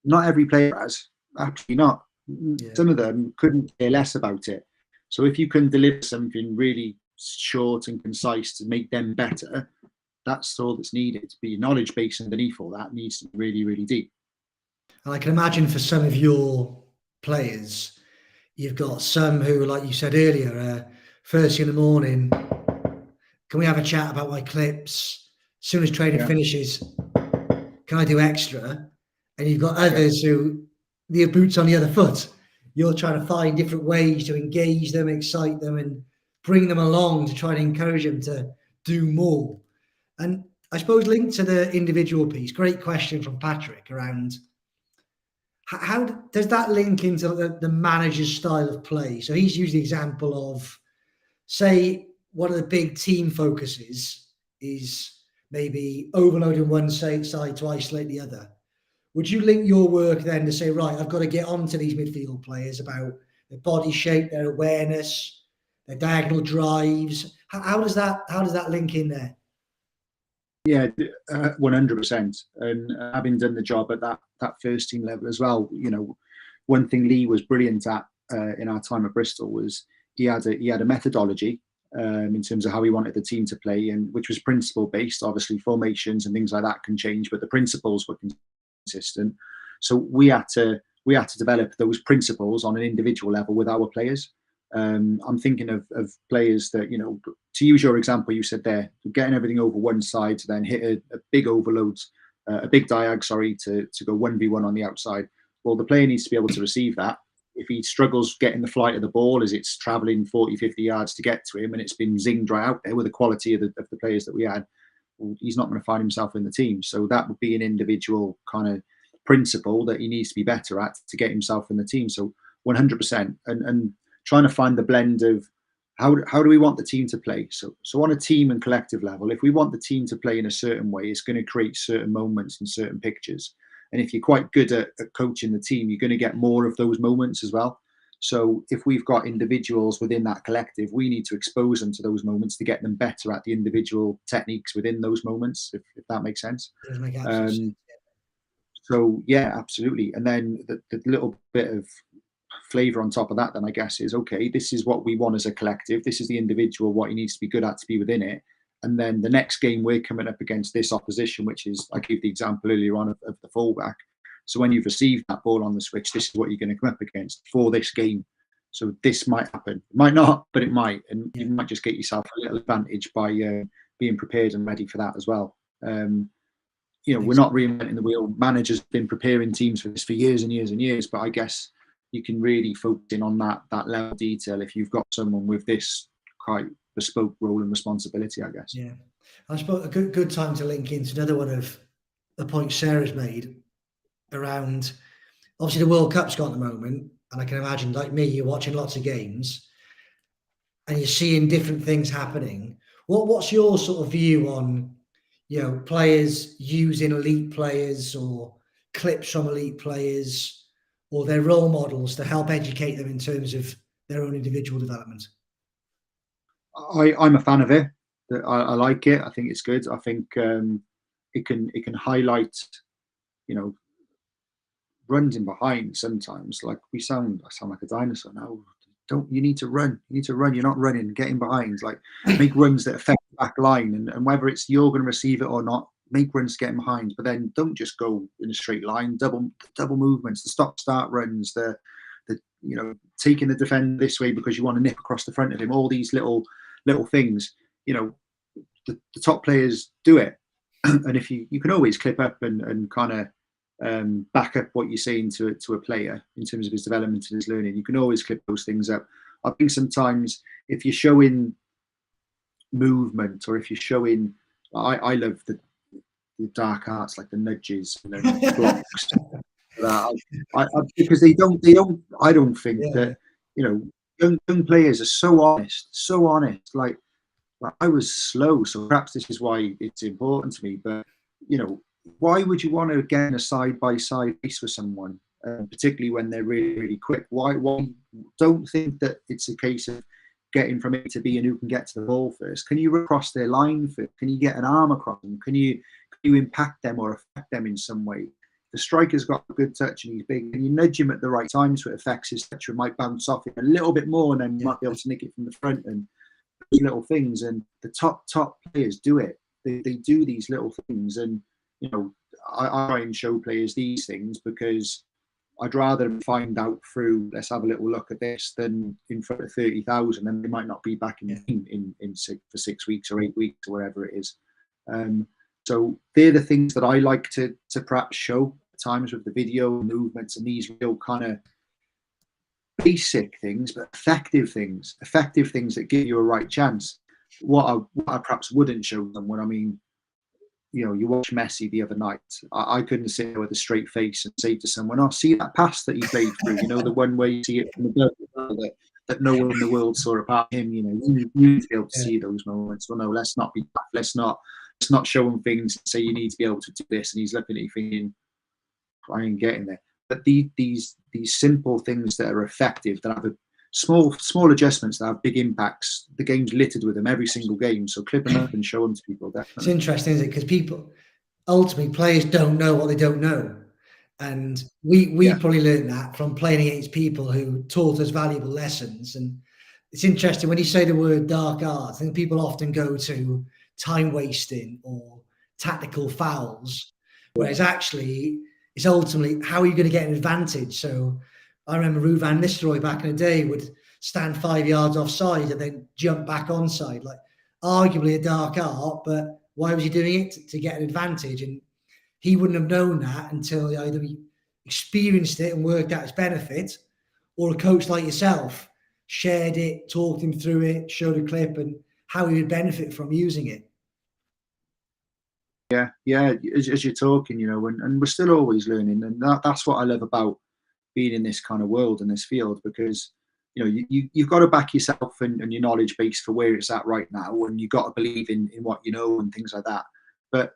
Speaker 2: Not every player has. Absolutely not. Yeah. Some of them couldn't care less about it. So if you can deliver something really short and concise to make them better, that's all that's needed. But your knowledge base underneath all that needs to be really, really deep.
Speaker 1: And I can imagine for some of your players, you've got some who, like you said earlier, first in the morning, can we have a chat about my clips? As soon as training finishes, can I do extra? And you've got others who the boots on the other foot. You're trying to find different ways to engage them, excite them, and bring them along to try and encourage them to do more. And I suppose linked to the individual piece, great question from Patrick around how does that link into the manager's style of play? So he's used the example of, say, one of the big team focuses is maybe overloading one side to isolate the other. Would you link your work then to say, right, I've got to get onto these midfield players about their body shape, their awareness, their diagonal drives? How does that link in there?
Speaker 2: Yeah, 100%. And having done the job at that first team level as well, one thing Lee was brilliant at in our time at Bristol was he had a methodology in terms of how he wanted the team to play, and which was principle based. Obviously, formations and things like that can change, but the principles were consistent. So we had to develop those principles on an individual level with our players. I'm thinking of players that, to use your example, you said there, getting everything over one side to then hit a big overload, a big diag, to go 1v1 on the outside. Well, the player needs to be able to receive that. If he struggles getting the flight of the ball as it's traveling 40, 50 yards to get to him, and it's been zinged right out there with the quality of the players that we had, well, he's not going to find himself in the team. So that would be an individual kind of principle that he needs to be better at to get himself in the team. So 100%. And trying to find the blend of how do we want the team to play? So on a team and collective level, if we want the team to play in a certain way, it's going to create certain moments and certain pictures. And if you're quite good at coaching the team, you're going to get more of those moments as well. So if we've got individuals within that collective, we need to expose them to those moments to get them better at the individual techniques within those moments, if that makes sense.
Speaker 1: Does make absolute sense.
Speaker 2: So yeah, absolutely. And then the little bit of flavor on top of that, then I guess, is okay, this is what we want as a collective. This is the individual, what he needs to be good at to be within it. And then the next game we're coming up against this opposition, which is, I gave the example earlier on of the fullback. So when you've received that ball on the switch, this is what you're going to come up against for this game. So this might happen. It might not, but it might. And you might just get yourself a little advantage by being prepared and ready for that as well. We're not reinventing the wheel. Managers have been preparing teams for this for years and years and years, but I guess you can really focus in on that level of detail if you've got someone with this quite bespoke role and responsibility, I guess.
Speaker 1: Yeah, I suppose a good time to link into another one of the points Sarah's made around, obviously the World Cup's got at the moment, and I can imagine, like me, you're watching lots of games and you're seeing different things happening. What's your sort of view on, players using elite players or clips from elite players or their role models to help educate them in terms of their own individual development?
Speaker 2: I'm a fan of it. I like it. I think it's good. I think it can highlight, runs in behind sometimes. Like I sound like a dinosaur now. You need to run. You need to run. You're not running. Get in behind. Like make runs that affect the back line, and whether it's you're going to receive it or not, make runs to get behind. But then don't just go in a straight line. Double movements, the stop-start runs, the taking the defender this way because you want to nip across the front of him. All these little things. The top players do it, and if you can always clip up and kind of back up what you're saying to a player in terms of his development and his learning. You can always clip those things up. I think sometimes if you're showing movement, or if you're showing, I love the dark arts, like the nudges and the blocks. Because they don't. I don't think that young players are so honest. Like I was slow, so perhaps this is why it's important to me. But why would you want to get in a side-by-side race with someone, particularly when they're really, really quick? Why don't think that it's a case of getting from A to B and who can get to the ball first? Can you run across their line first? Can you get an arm across them? Can you impact them or affect them in some way? The striker's got a good touch and he's big, and you nudge him at the right time so it affects his touch and might bounce off him a little bit more, and then you might be able to nick it from the front, and those little things. And the top players do it. They do these little things, and I try and show players these things because I'd rather them find out through, let's have a little look at this, than in front of 30,000, and they might not be back in the team for 6 weeks or 8 weeks or whatever it is. So they're the things that I like to perhaps show times with the video movements and these real kind of basic things, but effective things that give you a right chance. What I perhaps wouldn't show them when, I mean, you know, you watch Messi the other night. I couldn't sit there with a straight face and say to someone, "Oh, see that pass that he played through." You know, the one where you see it from the that no one in the world saw apart him. You know, you need to be able to see those moments. Well, no, let's not show him things and say you need to be able to do this, and he's looking at you thinking, "I ain't getting there." But these simple things that are effective, that have a small adjustments that have big impacts. The game's littered with them every single game. So clip them up and show them to people. Definitely.
Speaker 1: It's interesting, isn't it? Because people, ultimately, players don't know what they don't know. And we probably learned that from playing against people who taught us valuable lessons. And it's interesting when you say the word dark art, I think people often go to time wasting or tactical fouls, whereas actually it's ultimately how are you going to get an advantage. So I remember Ruud van Nistelrooy back in the day would stand 5 yards offside and then jump back onside, like arguably a dark art, but why was he doing it? To get an advantage. And he wouldn't have known that until either he experienced it and worked out its benefit, or a coach like yourself shared it, talked him through it, showed a clip and how he would benefit from using it.
Speaker 2: Yeah, as you're talking, you know, and we're still always learning, and that's what I love about being in this kind of world and this field, because you know you've got to back yourself and your knowledge base for where it's at right now, and you've got to believe in what you know and things like that. But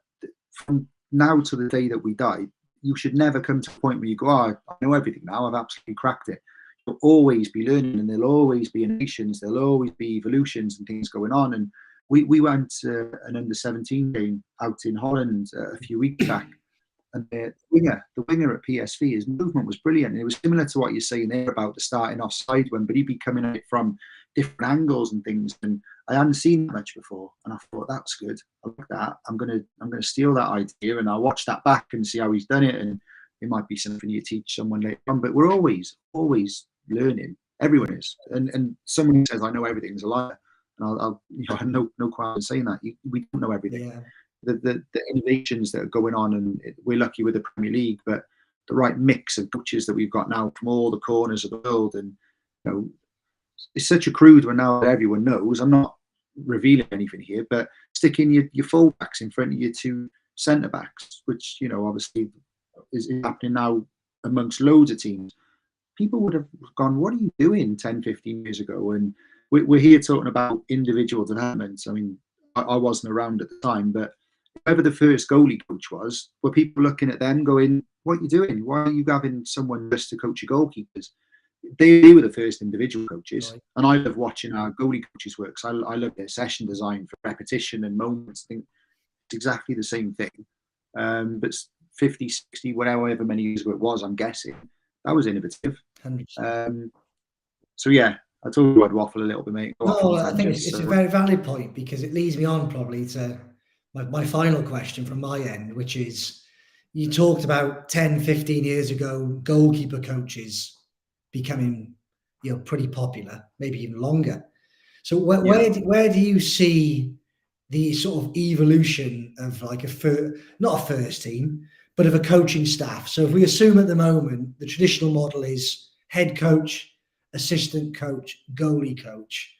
Speaker 2: from now to the day that we die, you should never come to a point where you go, "Oh, I know everything now, I've absolutely cracked it." You'll always be learning, and there'll always be innovations, there'll always be evolutions and things going on. And we went to an under-17 game out in Holland a few weeks back, and the winger at PSV, his movement was brilliant. And it was similar to what you're saying there about the starting offside one, but he'd be coming at it from different angles and things. And I hadn't seen that much before, and I thought, that's good. I like that. I'm gonna steal that idea, and I'll watch that back and see how he's done it. And it might be something you teach someone later on. But we're always learning. Everyone is. And someone who says I know everything is a liar. And I'll I have no qualm in saying that. We don't know everything.
Speaker 1: Yeah.
Speaker 2: The innovations that are going on, and we're lucky with the Premier League, but the right mix of coaches that we've got now from all the corners of the world, and you know, it's such a crude one now that everyone knows. I'm not revealing anything here, but sticking your full-backs in front of your two centre-backs, which, you know, obviously is happening now amongst loads of teams. People would have gone, "What are you doing 10, 15 years ago?" And we're here talking about individual developments. I mean, I wasn't around at the time, but whoever the first goalie coach was, were people looking at them going, "What are you doing? Why are you having someone just to coach your goalkeepers?" They were the first individual coaches. Right. And I love watching our goalie coaches work. So I love their session design for repetition and moments. I think it's exactly the same thing. But 50, 60, whatever many years ago it was, I'm guessing, that was innovative. So yeah, I told you I'd waffle a little bit, mate.
Speaker 1: No, I think it's a very valid point, because it leads me on probably to my final question from my end, which is, you talked about 10, 15 years ago, goalkeeper coaches becoming, you know, pretty popular, maybe even longer. So where do you see the sort of evolution of like not a first team, but of a coaching staff? So if we assume at the moment the traditional model is head coach, assistant coach, goalie coach,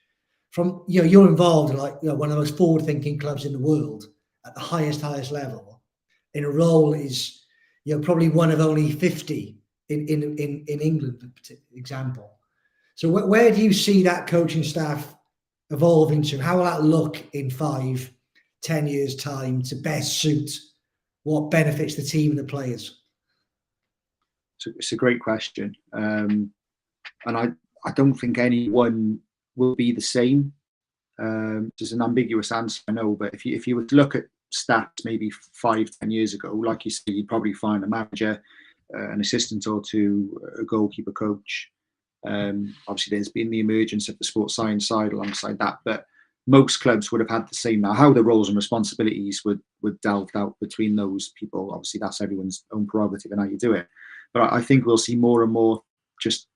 Speaker 1: from, you know, you're involved in, like, you know, one of the most forward-thinking clubs in the world at the highest level, in a role is, you know, probably one of only 50 in England, for example. So where do you see that coaching staff evolving to? How will that look in 5, 10 years' time to best suit what benefits the team and the players?
Speaker 2: It's a great question. And I don't think anyone will be the same. There's an ambiguous answer, I know, but if you were to look at stats maybe 5, 10 years ago, like you said, you'd probably find a manager, an assistant or two, a goalkeeper coach. Obviously, there's been the emergence of the sports science side alongside that, but most clubs would have had the same. Now, how the roles and responsibilities would delved out between those people, obviously that's everyone's own prerogative and how you do it. But I think we'll see more and more just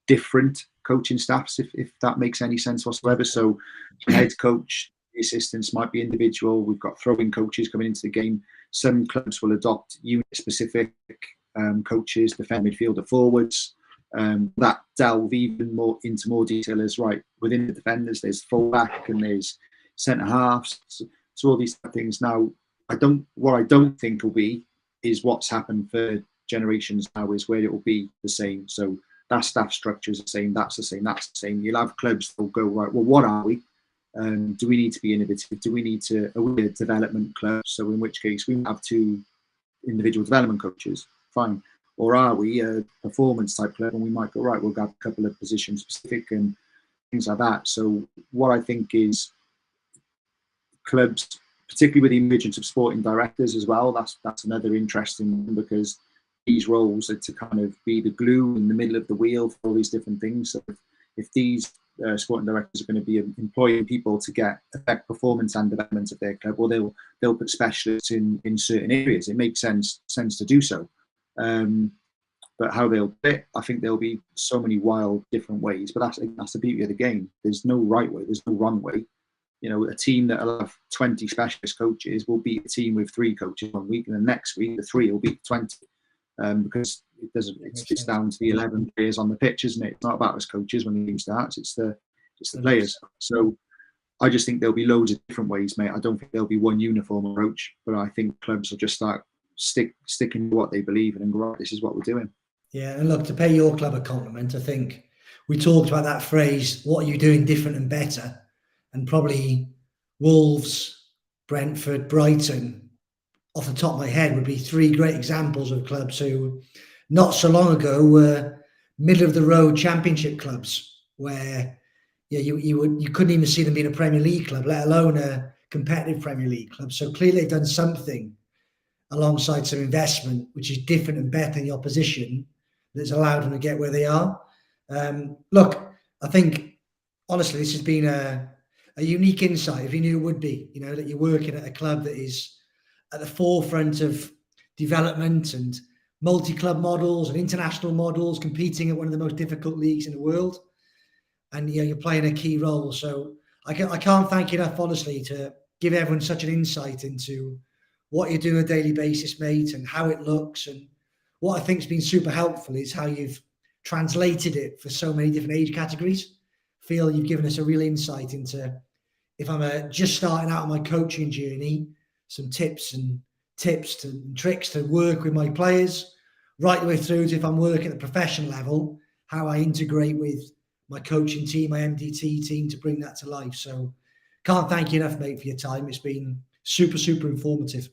Speaker 2: different coaching staffs, if that makes any sense whatsoever. So the head coach, the assistants might be individual. We've got throwing coaches coming into the game. Some clubs will adopt unit specific coaches, defend midfielder, forwards. That delve even more into more detail is right within the defenders. There's fullback and there's centre halves. So all these things. Now, what I don't think will be is what's happened for generations now, is where it will be the same. So that staff structure is the same. That's the same. That's the same. You'll have clubs that will go, right, well, what are we? Do we need to be innovative? Do we need to are we a development club? So in which case we have 2 individual development coaches, fine. Or are we a performance type club, and we might go, right, we'll have a couple of position specific and things like that. So what I think is clubs, particularly with the emergence of sporting directors as well, that's another interesting one, because these roles are to kind of be the glue in the middle of the wheel for all these different things. So if these sporting directors are going to be employing people to affect performance and development of their club, well, they'll put specialists in certain areas. It makes sense to do so. But how they'll do it, I think there'll be so many wild different ways. But that's the beauty of the game. There's no right way. There's no wrong way. You know, a team that'll have 20 specialist coaches will beat a team with 3 coaches 1 week, and the next week the 3 will beat 20. Because it's down to the 11 players on the pitch, isn't it? It's not about us coaches when the game starts. It's the players. So I just think there'll be loads of different ways, mate. I don't think there'll be one uniform approach, but I think clubs will just start sticking to what they believe in and go, right, this is what we're doing.
Speaker 1: Yeah, and look, to pay your club a compliment, I think we talked about that phrase, what are you doing different and better? And probably Wolves, Brentford, Brighton, off the top of my head, would be 3 great examples of clubs who not so long ago were middle of the road championship clubs, where you couldn't even see them being a Premier League club, let alone a competitive Premier League club. So clearly they've done something alongside some investment, which is different and better than the opposition, that's allowed them to get where they are. Look, I think honestly this has been a unique insight. If you knew it would be, that you're working at a club that is at the forefront of development and multi-club models and international models, competing at one of the most difficult leagues in the world, and you're playing a key role. So I can't thank you enough, honestly, to give everyone such an insight into what you're doing on a daily basis, mate, and how it looks. And what I think's been super helpful is how you've translated it for so many different age categories. I feel you've given us a real insight into, if I'm just starting out on my coaching journey, some tips and tricks to work with my players, right the way through to if I'm working at the professional level, how I integrate with my coaching team, my MDT team, to bring that to life. So can't thank you enough, mate, for your time. It's been super, super informative.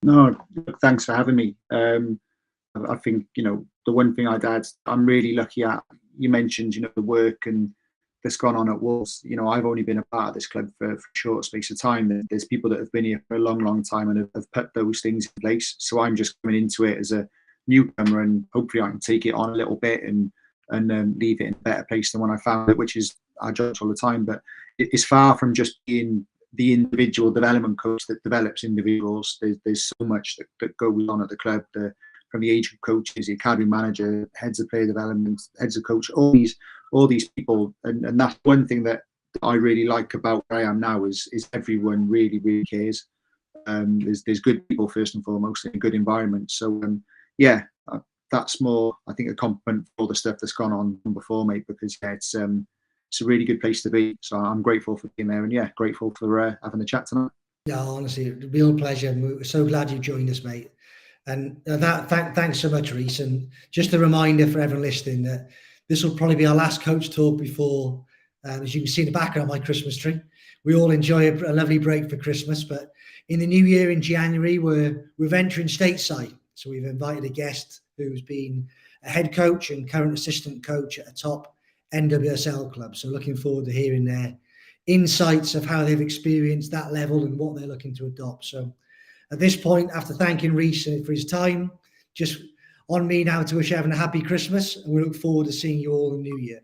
Speaker 2: No, thanks for having me. I think, the one thing I'd add, I'm really lucky at, you mentioned, the work and that's gone on at Wolves. I've only been a part of this club for a short space of time. There's people that have been here for a long, long time and have put those things in place. So I'm just coming into it as a newcomer, and hopefully I can take it on a little bit and leave it in a better place than when I found it, which is our job all the time. But it's far from just being the individual development coach that develops individuals. There's so much that goes on at the club, from the age of coaches, the academy manager, heads of player development, heads of coach, all these people. And that's one thing that I really like about where I am now is everyone really, really cares. There's good people first and foremost in a good environment. So that's more, I think, a compliment for all the stuff that's gone on before, mate, because it's a really good place to be. So I'm grateful for being there, and grateful for having the chat tonight.
Speaker 1: Yeah, honestly, real pleasure. We're so glad you joined us, mate. And thanks so much, Rhys. And just a reminder for everyone listening that this will probably be our last coach talk before, as you can see in the background, my Christmas tree. We all enjoy a lovely break for Christmas, but in the new year in January, we're venturing stateside. So we've invited a guest who's been a head coach and current assistant coach at a top NWSL club. So looking forward to hearing their insights of how they've experienced that level and what they're looking to adopt. So at this point, after thanking Rhys for his time, just on me now to wish everyone a happy Christmas, and we look forward to seeing you all in the new year.